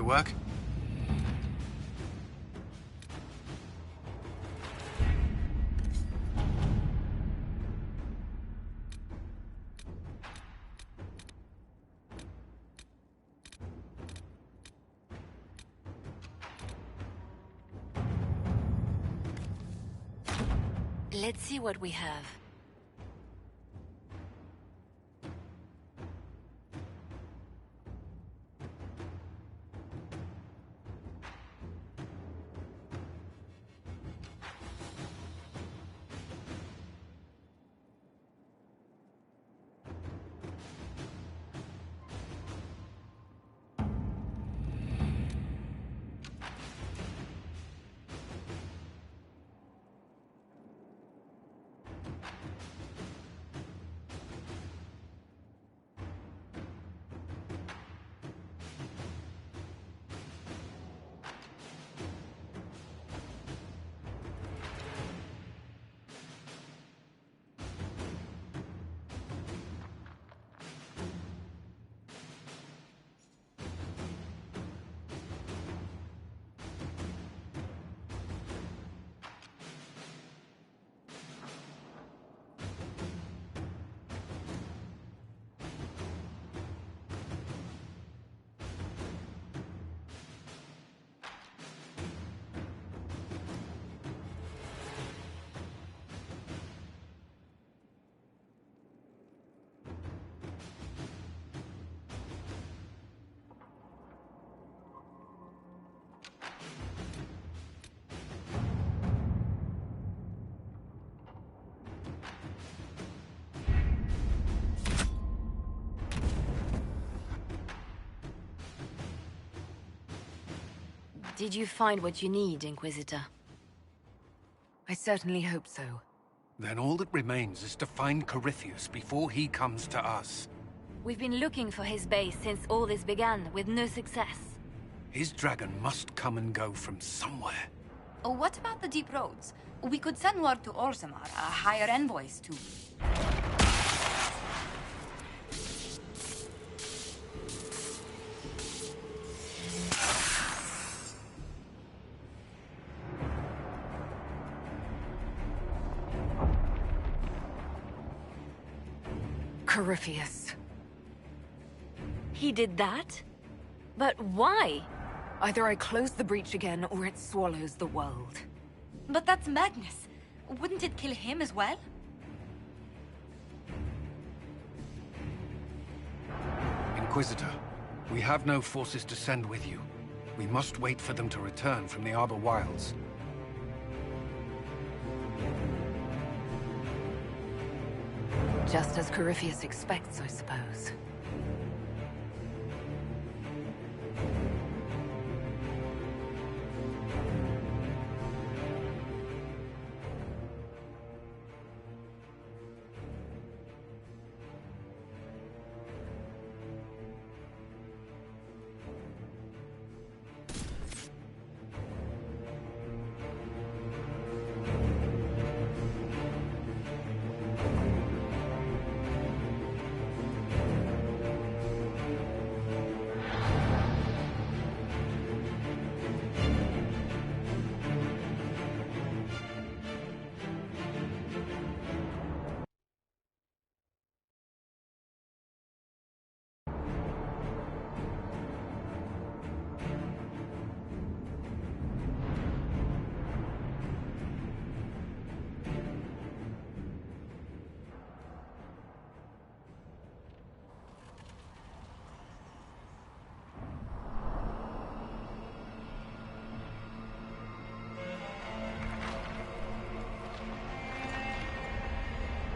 to work? Let's see what we have. Did you find what you need, Inquisitor? I certainly hope so. Then all that remains is to find Corypheus before he comes to us. We've been looking for his base since all this began, with no success. His dragon must come and go from somewhere. Oh, what about the deep roads? We could send word to Orzammar, hire envoys to... Corypheus. He did that? But why? Either I close the breach again, or it swallows the world. But that's Magnus. Wouldn't it kill him as well? Inquisitor, we have no forces to send with you. We must wait for them to return from the Arbor Wilds. Just as Corypheus expects, I suppose.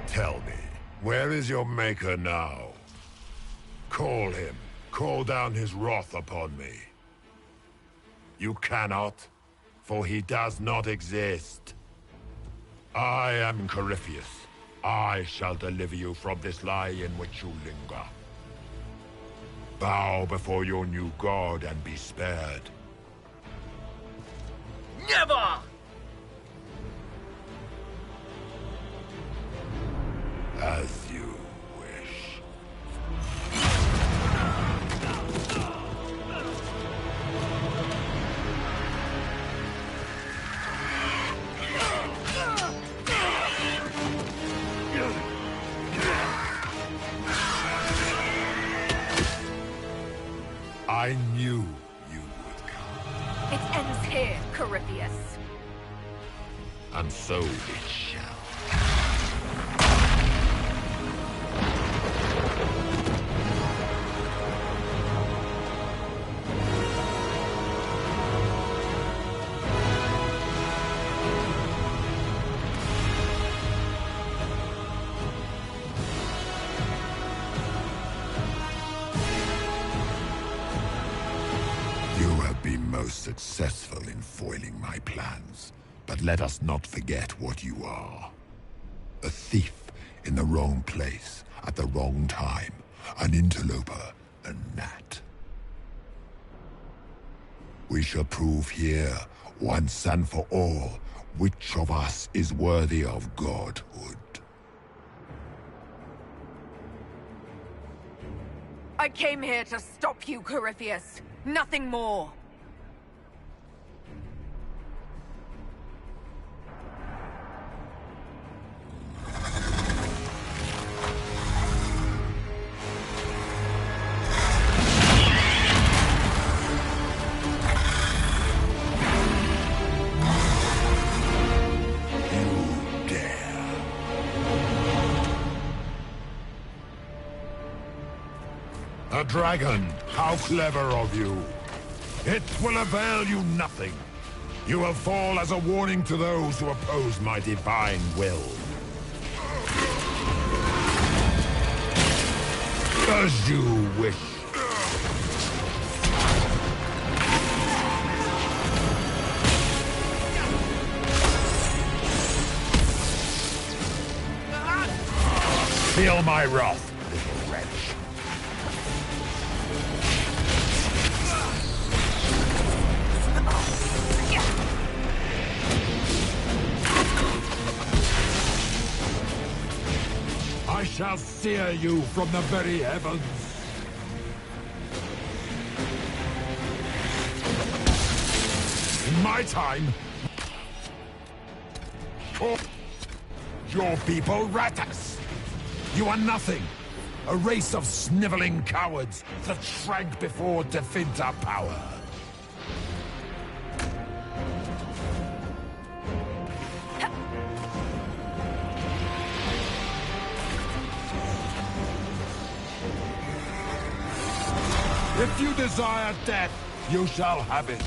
Tell me, where is your maker now? Call him. Call down his wrath upon me. You cannot, for he does not exist. I am Corypheus. I shall deliver you from this lie in which you linger. Bow before your new god and be spared. Never! As you wish. Corypheus. And so it shall. Most successful in foiling my plans, but let us not forget what you are. A thief in the wrong place, at the wrong time, an interloper, a gnat. We shall prove here, once and for all, which of us is worthy of godhood. I came here to stop you, Corypheus. Nothing more. A dragon! How clever of you! It will avail you nothing. You will fall as a warning to those who oppose my divine will. As you wish. Feel my wrath, little wretch. I shall sear you from the very heavens. In my time, your people Ratas. You are nothing. A race of sniveling cowards that shrank before Definta power. If you desire death, you shall have it.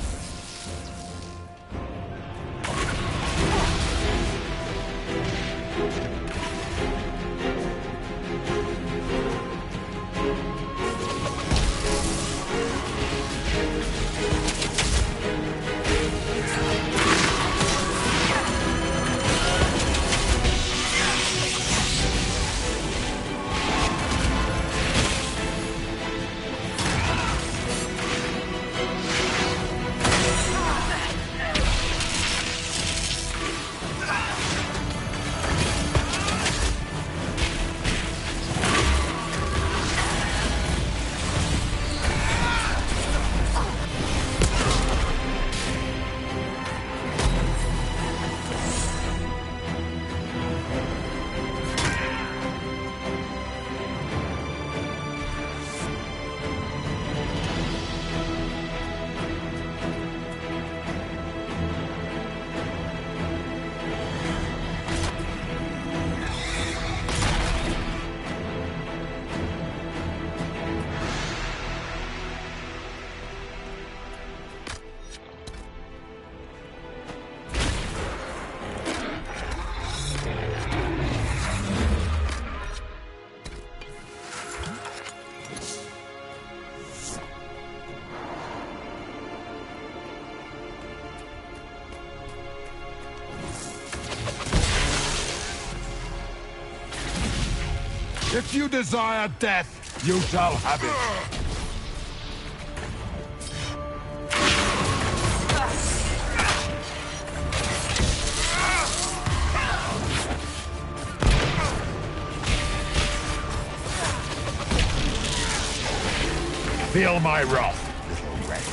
If you desire death, you shall have it. Feel my wrath, little wretch.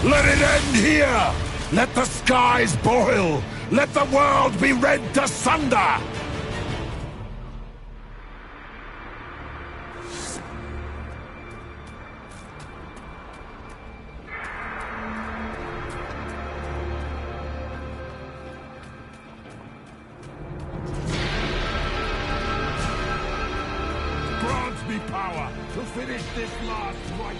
Let it end here! Let the skies boil! Let the world be rent asunder! Grant me power to finish this last rite!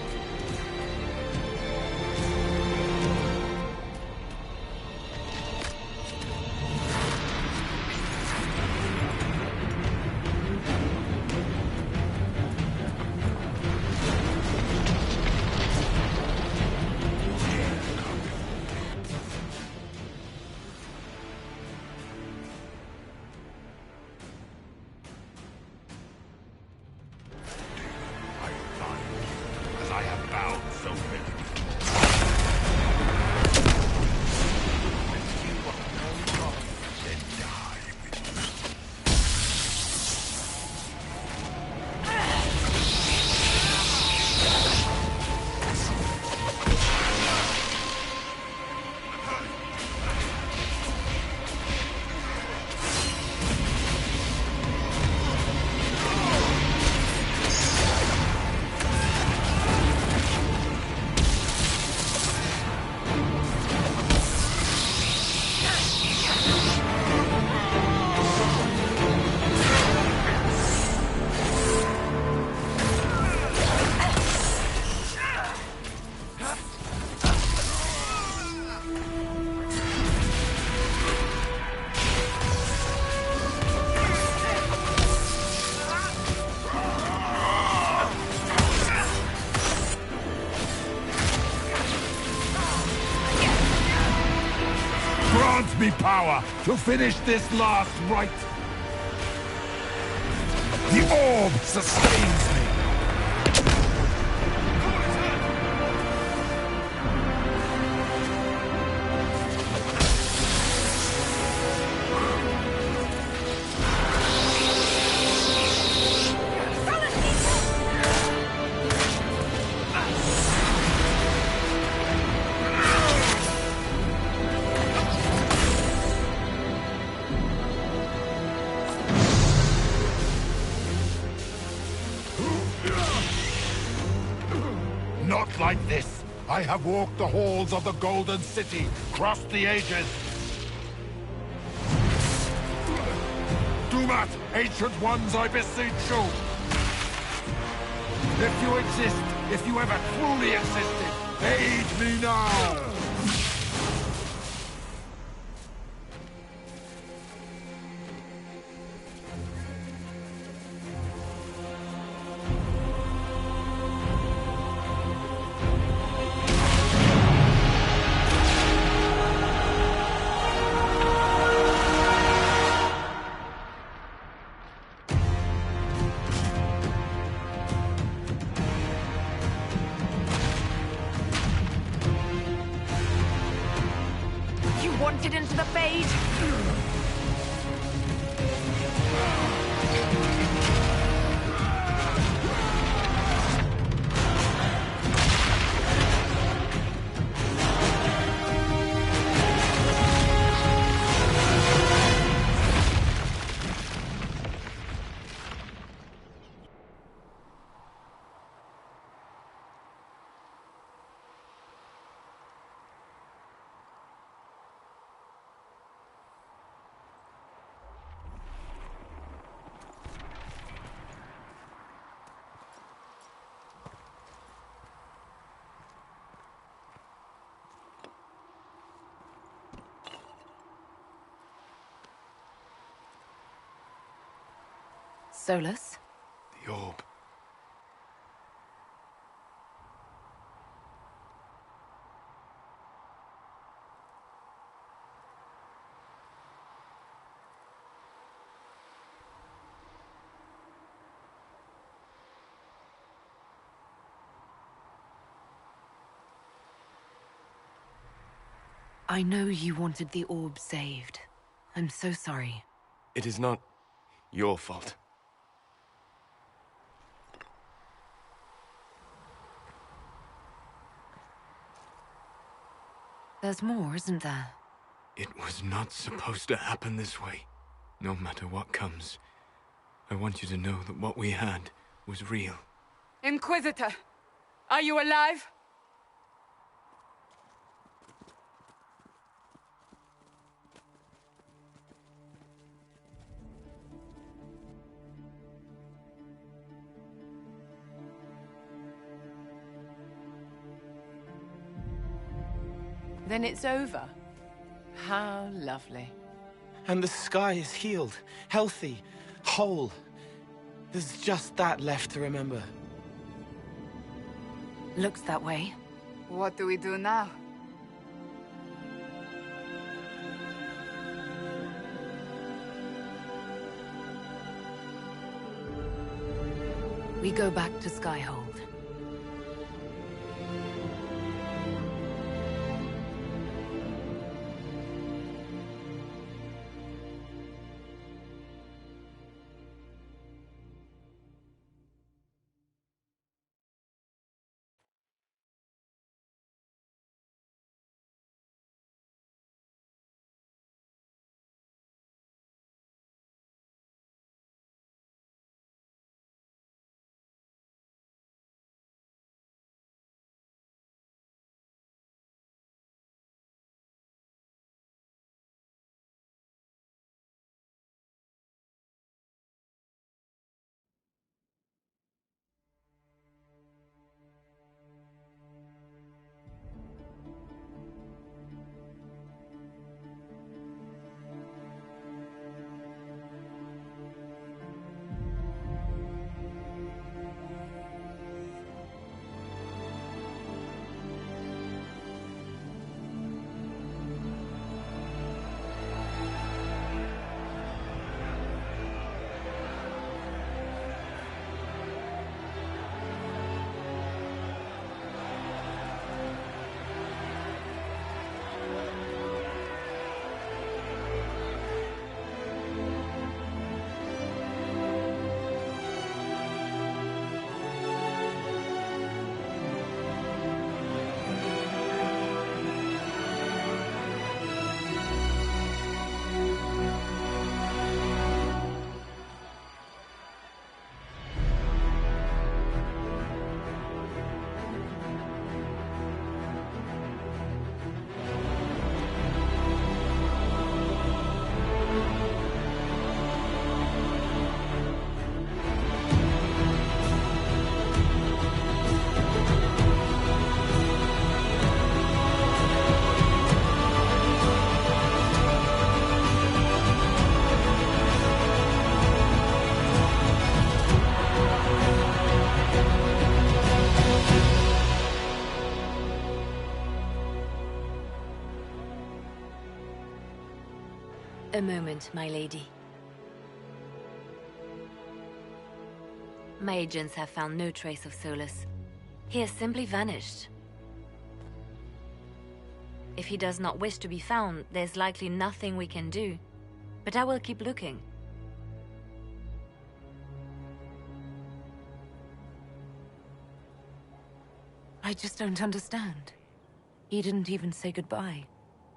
As I have vowed so many. Then die with you. Grant me power to finish this last rite. The orb sustains me. Not like this. I have walked the halls of the Golden City, crossed the ages. Dumat, ancient ones, I beseech you. If you exist, if you ever truly existed, aid me now! Wanted into the Fade? Solus? The orb. I know you wanted the orb saved. I'm so sorry. It is not your fault. There's more, isn't there? It was not supposed to happen this way. No matter what comes, I want you to know that what we had was real. Inquisitor, are you alive? Then it's over. How lovely. And the sky is healed, healthy, whole. There's just that left to remember. Looks that way. What do we do now? We go back to Skyhold. A moment, my lady. My agents have found no trace of Solus. He has simply vanished. If he does not wish to be found, there's likely nothing we can do. But I will keep looking. I just don't understand. He didn't even say goodbye.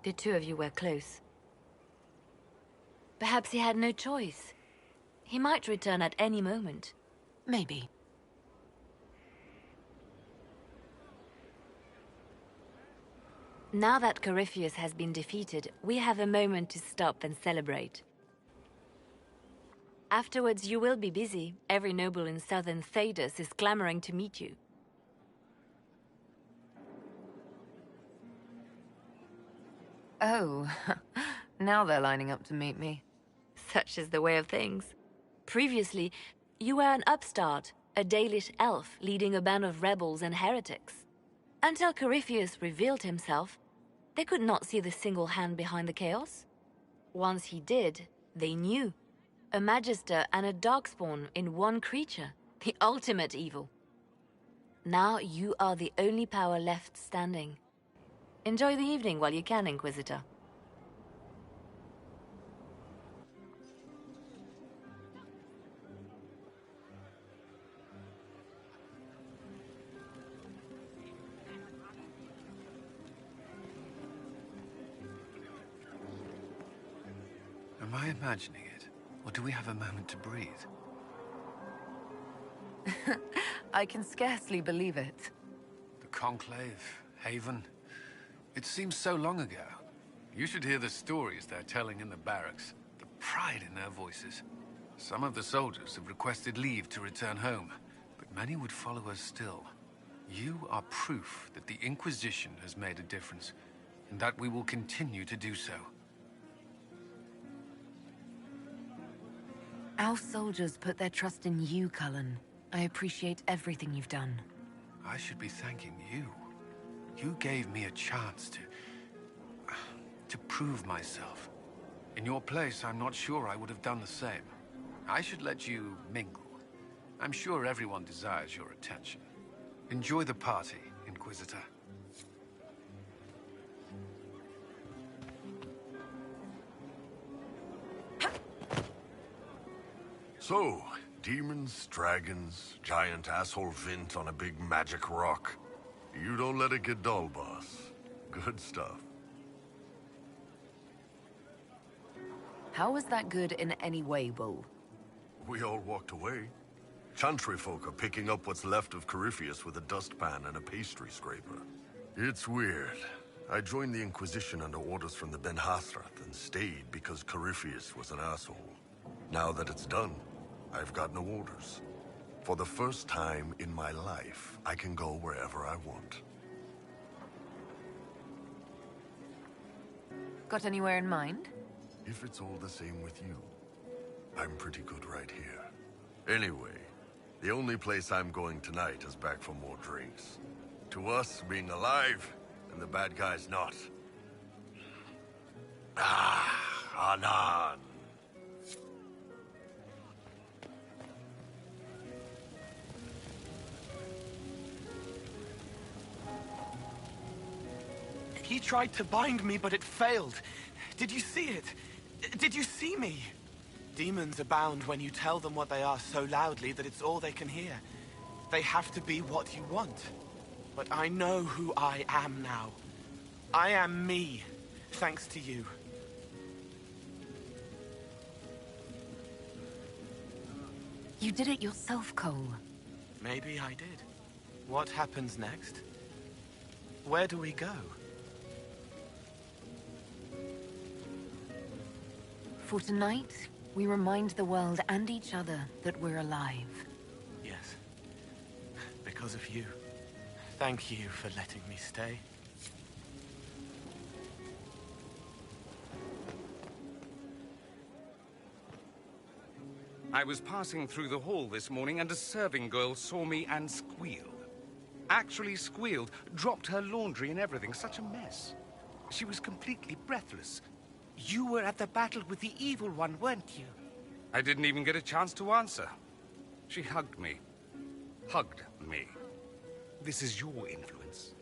The two of you were close. Perhaps he had no choice. He might return at any moment. Maybe. Now that Corypheus has been defeated, we have a moment to stop and celebrate. Afterwards, you will be busy. Every noble in southern Thedas is clamoring to meet you. Oh, now they're lining up to meet me. Such is the way of things. Previously, you were an upstart, a Dalish elf leading a band of rebels and heretics. Until Corypheus revealed himself, they could not see the single hand behind the chaos. Once he did, they knew. A Magister and a Darkspawn in one creature, the ultimate evil. Now you are the only power left standing. Enjoy the evening while you can, Inquisitor. Am I imagining it? Or do we have a moment to breathe? I can scarcely believe it. The Conclave, Haven. It seems so long ago. You should hear the stories they're telling in the barracks. The pride in their voices. Some of the soldiers have requested leave to return home, but many would follow us still. You are proof that the Inquisition has made a difference, and that we will continue to do so. Our soldiers put their trust in you, Cullen. I appreciate everything you've done. I should be thanking you. You gave me a chance to prove myself. In your place, I'm not sure I would have done the same. I should let you mingle. I'm sure everyone desires your attention. Enjoy the party, Inquisitor. So, demons, dragons, giant asshole Vint on a big magic rock. You don't let it get dull, boss. Good stuff. How was that good in any way, Bull? We all walked away. Chantry folk are picking up what's left of Corypheus with a dustpan and a pastry scraper. It's weird. I joined the Inquisition under orders from the Ben Hathrath and stayed because Corypheus was an asshole. Now that it's done, I've got no orders. For the first time in my life, I can go wherever I want. Got anywhere in mind? If it's all the same with you, I'm pretty good right here. Anyway, the only place I'm going tonight is back for more drinks. To us, being alive, and the bad guys not. Ah, Anan. He tried to bind me, but it failed. Did you see it? Did you see me? Demons abound when you tell them what they are so loudly that it's all they can hear. They have to be what you want. But I know who I am now. I am me, thanks to you. You did it yourself, Cole. Maybe I did. What happens next? Where do we go? For tonight, we remind the world and each other that we're alive. Yes. Because of you. Thank you for letting me stay. I was passing through the hall this morning and a serving girl saw me and squealed. Actually squealed, dropped her laundry and everything, such a mess. She was completely breathless. You were at the battle with the Evil One, weren't you? I didn't even get a chance to answer. She hugged me. Hugged me. This is your influence.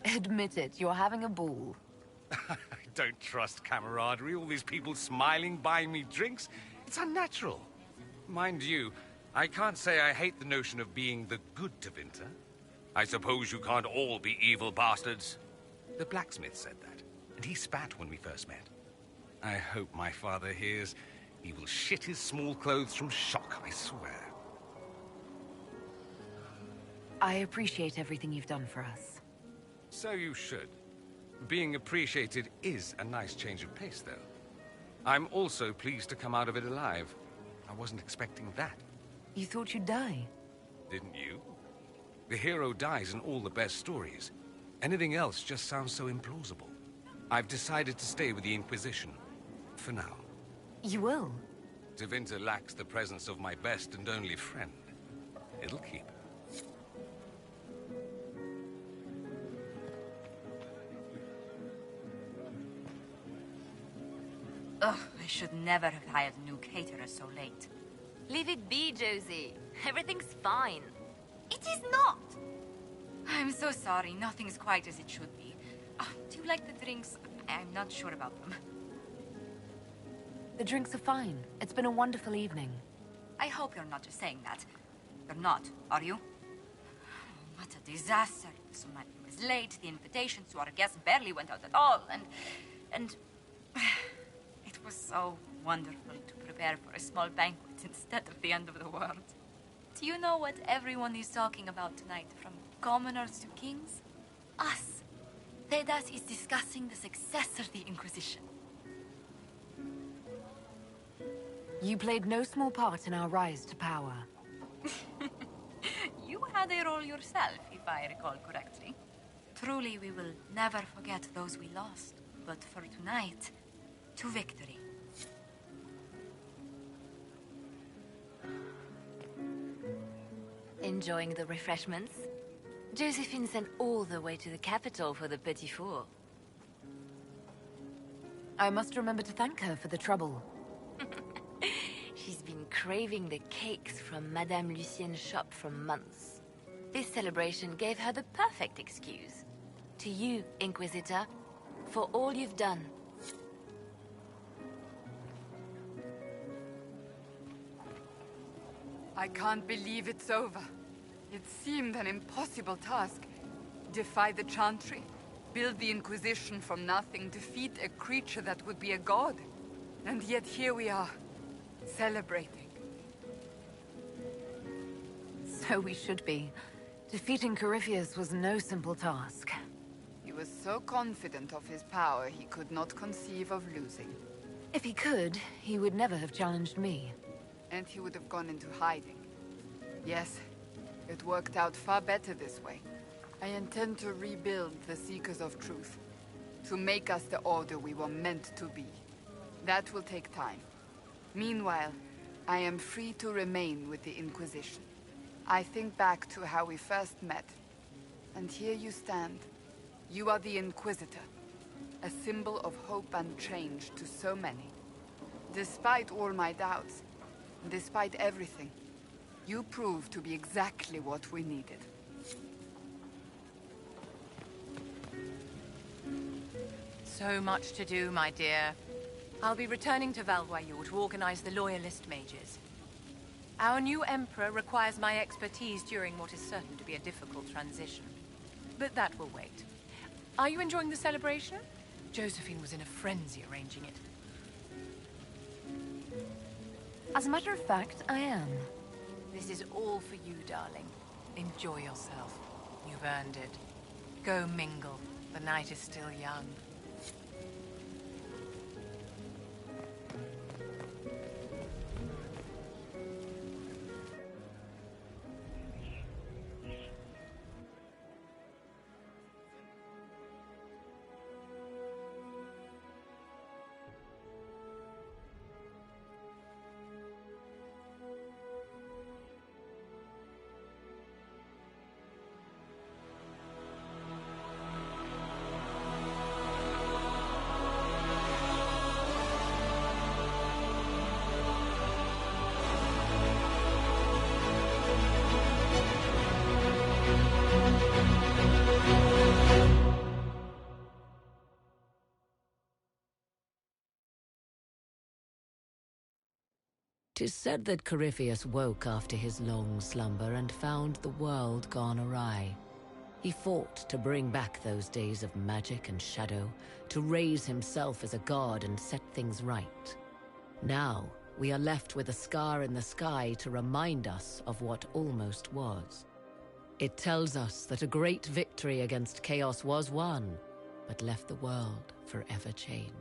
Admit it, you're having a ball. I don't trust camaraderie, all these people smiling, buying me drinks. It's unnatural. Mind you, I can't say I hate the notion of being the good Tevinter. I suppose you can't all be evil bastards. The blacksmith said that, and he spat when we first met. I hope my father hears. He will shit his small clothes from shock, I swear. I appreciate everything you've done for us. So you should. Being appreciated is a nice change of pace, though. I'm also pleased to come out of it alive. I wasn't expecting that. You thought you'd die? Didn't you? The hero dies in all the best stories. Anything else just sounds so implausible. I've decided to stay with the Inquisition. For now. You will? Tevinter lacks the presence of my best and only friend. It'll keep. Ugh, I should never have hired a new caterer so late. Leave it be, Josie. Everything's fine. It is not! I'm so sorry, nothing's quite as it should be. Do you like the drinks? I'm not sure about them. The drinks are fine. It's been a wonderful evening. I hope you're not just saying that. You're not, are you? What a disaster. So much was late, the invitations to our guests barely went out at all, and was so wonderful to prepare for a small banquet instead of the end of the world. Do you know what everyone is talking about tonight, from commoners to kings? Us. Thedas is discussing the success of the Inquisition. You played no small part in our rise to power. You had a role yourself, if I recall correctly. Truly, we will never forget those we lost. But for tonight, to victory. Enjoying the refreshments? Josephine sent all the way to the capital for the petit four. I must remember to thank her for the trouble. She's been craving the cakes from Madame Lucien's shop for months. This celebration gave her the perfect excuse. To you, Inquisitor, for all you've done. I can't believe it's over. It seemed an impossible task. Defy the Chantry, build the Inquisition from nothing, defeat a creature that would be a god. And yet here we are, celebrating. So we should be. Defeating Corypheus was no simple task. He was so confident of his power, he could not conceive of losing. If he could, he would never have challenged me. And he would have gone into hiding. Yes, it worked out far better this way. I intend to rebuild the Seekers of Truth, to make us the Order we were meant to be. That will take time. Meanwhile, I am free to remain with the Inquisition. I think back to how we first met, and here you stand. You are the Inquisitor, a symbol of hope and change to so many. Despite all my doubts, despite everything, you proved to be exactly what we needed. So much to do, my dear. I'll be returning to Valvoyou to organize the Loyalist Mages. Our new Emperor requires my expertise during what is certain to be a difficult transition. But that will wait. Are you enjoying the celebration? Josephine was in a frenzy arranging it. As a matter of fact, I am. This is all for you, darling. Enjoy yourself. You've earned it. Go mingle. The night is still young. Tis said that Corypheus woke after his long slumber and found the world gone awry. He fought to bring back those days of magic and shadow, to raise himself as a god and set things right. Now, we are left with a scar in the sky to remind us of what almost was. It tells us that a great victory against chaos was won, but left the world forever changed.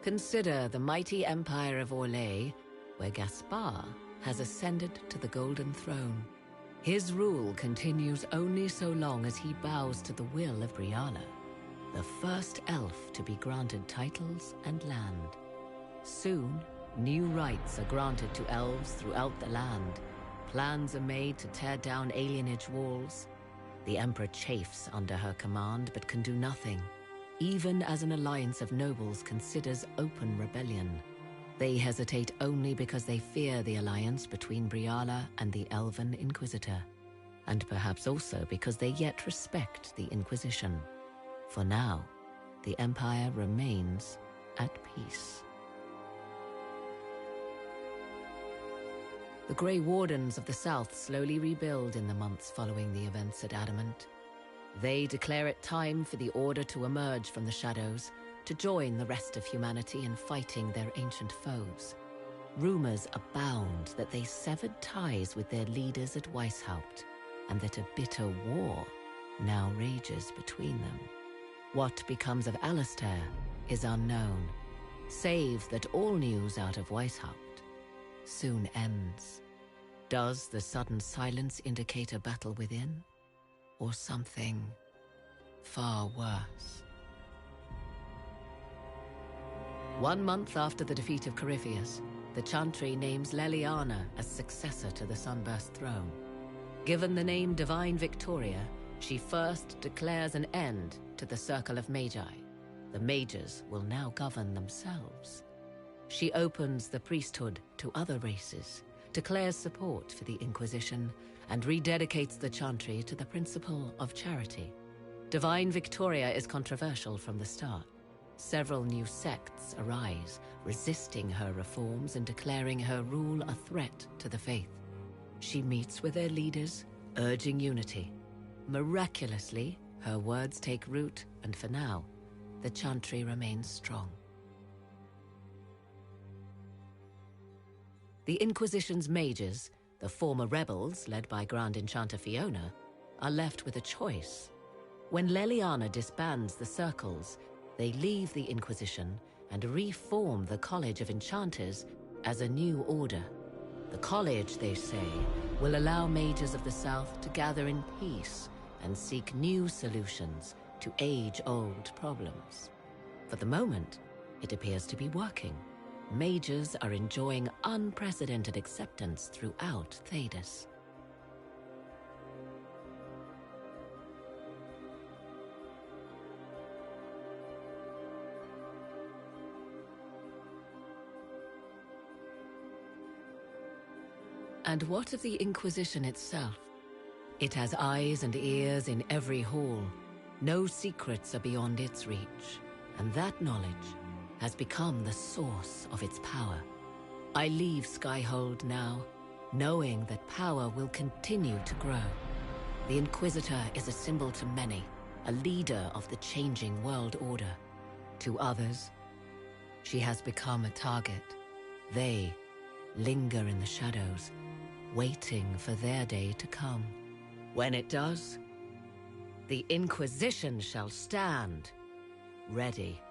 Consider the mighty empire of Orlais, where Gaspard has ascended to the Golden Throne. His rule continues only so long as he bows to the will of Briala, the first elf to be granted titles and land. Soon, new rights are granted to elves throughout the land. Plans are made to tear down alienage walls. The Emperor chafes under her command, but can do nothing. Even as an alliance of nobles considers open rebellion. They hesitate only because they fear the alliance between Briala and the Elven Inquisitor. And perhaps also because they yet respect the Inquisition. For now, the Empire remains at peace. The Grey Wardens of the South slowly rebuild in the months following the events at Adamant. They declare it time for the Order to emerge from the shadows, to join the rest of humanity in fighting their ancient foes. Rumors abound that they severed ties with their leaders at Weishaupt, and that a bitter war now rages between them. What becomes of Alistair is unknown, save that all news out of Weishaupt soon ends. Does the sudden silence indicate a battle within, or something far worse? 1 month after the defeat of Corypheus, the Chantry names Leliana as successor to the Sunburst throne. Given the name Divine Victoria, she first declares an end to the Circle of Magi. The mages will now govern themselves. She opens the priesthood to other races, declares support for the Inquisition, and rededicates the Chantry to the principle of charity. Divine Victoria is controversial from the start. Several new sects arise, resisting her reforms and declaring her rule a threat to the faith. She meets with their leaders, urging unity. Miraculously, her words take root, and for now, the Chantry remains strong. The Inquisition's mages, the former rebels led by Grand Enchanter Fiona, are left with a choice. When Leliana disbands the circles, they leave the Inquisition and reform the College of Enchanters as a new order. The college, they say, will allow mages of the South to gather in peace and seek new solutions to age-old problems. For the moment, it appears to be working. Mages are enjoying unprecedented acceptance throughout Thedas. And what of the Inquisition itself? It has eyes and ears in every hall. No secrets are beyond its reach, and that knowledge has become the source of its power. I leave Skyhold now, knowing that power will continue to grow. The Inquisitor is a symbol to many, a leader of the changing world order. To others, she has become a target. They linger in the shadows, waiting for their day to come. When it does, the Inquisition shall stand, ready.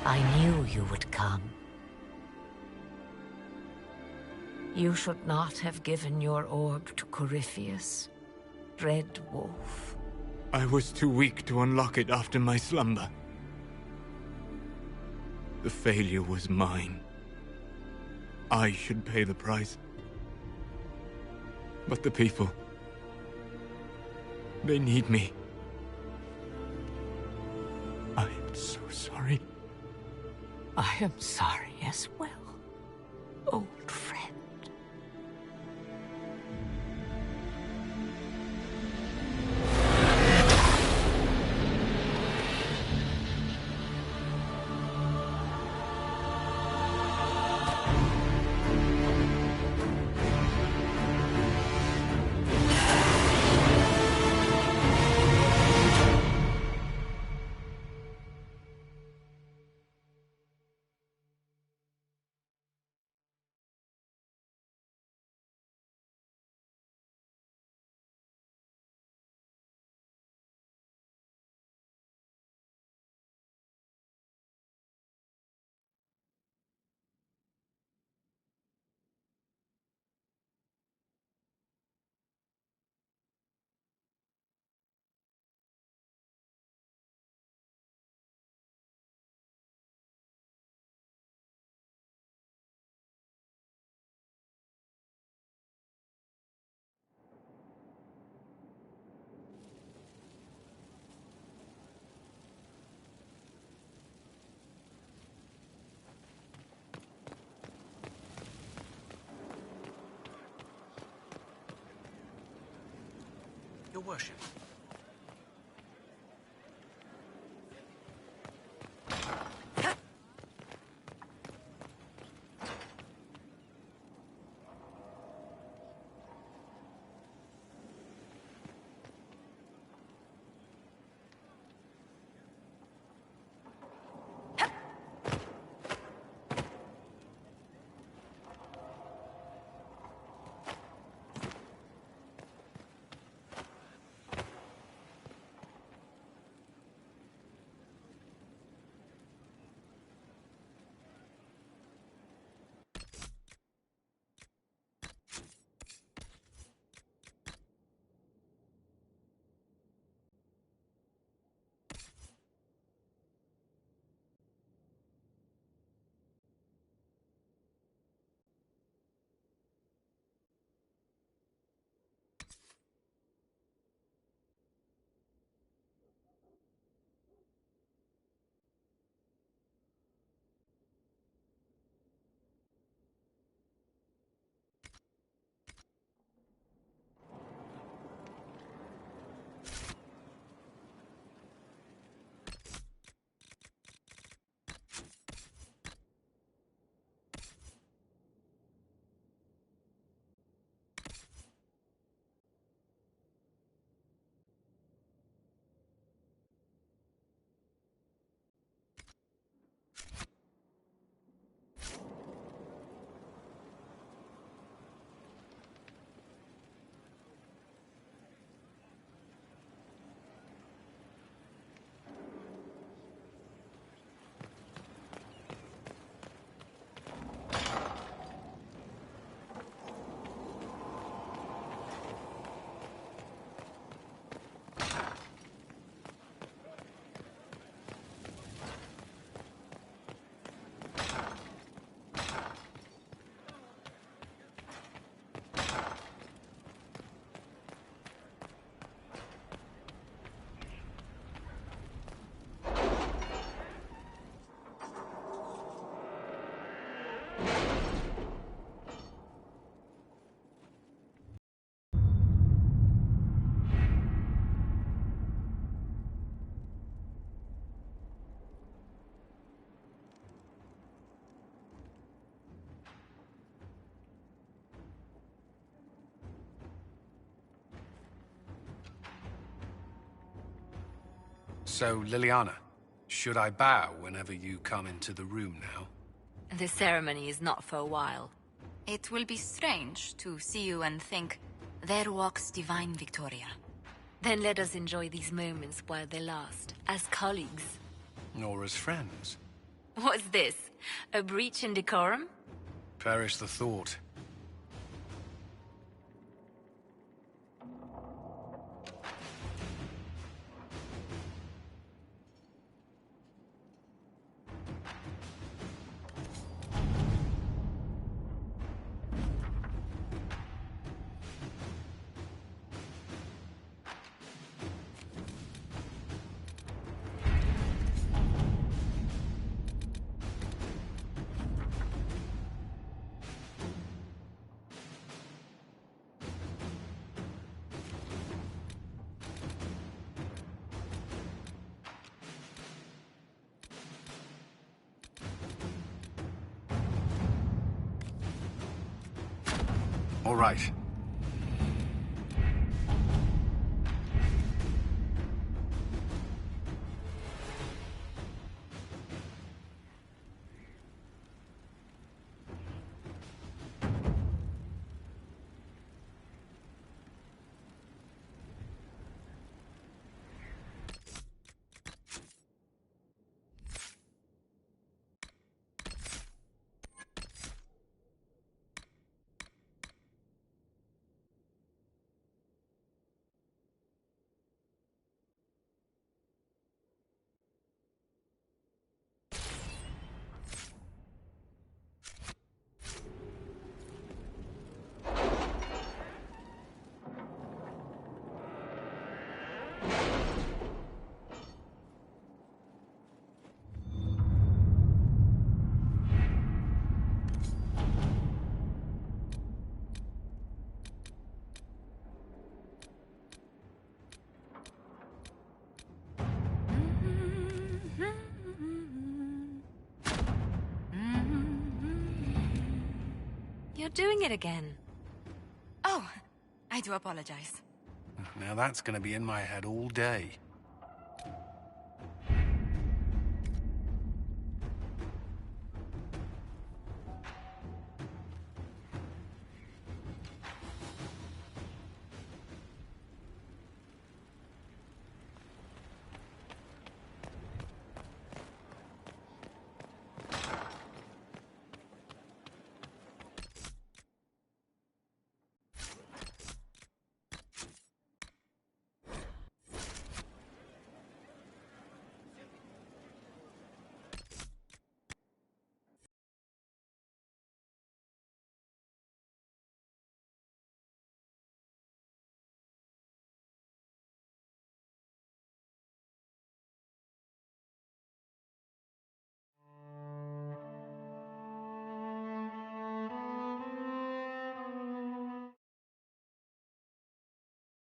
I knew you would come. You should not have given your orb to Corypheus, Red Wolf. I was too weak to unlock it after my slumber. The failure was mine. I should pay the price. But the people... they need me. I am so sorry. I am sorry as well, old friend. Your worship. So, Liliana, should I bow whenever you come into the room now? The ceremony is not for a while. It will be strange to see you and think, there walks divine Victoria. Then let us enjoy these moments while they last, as colleagues. Or as friends? What's this? A breach in decorum? Perish the thought. All right. doing it again. Oh, I do apologize. Now that's gonna be in my head all day.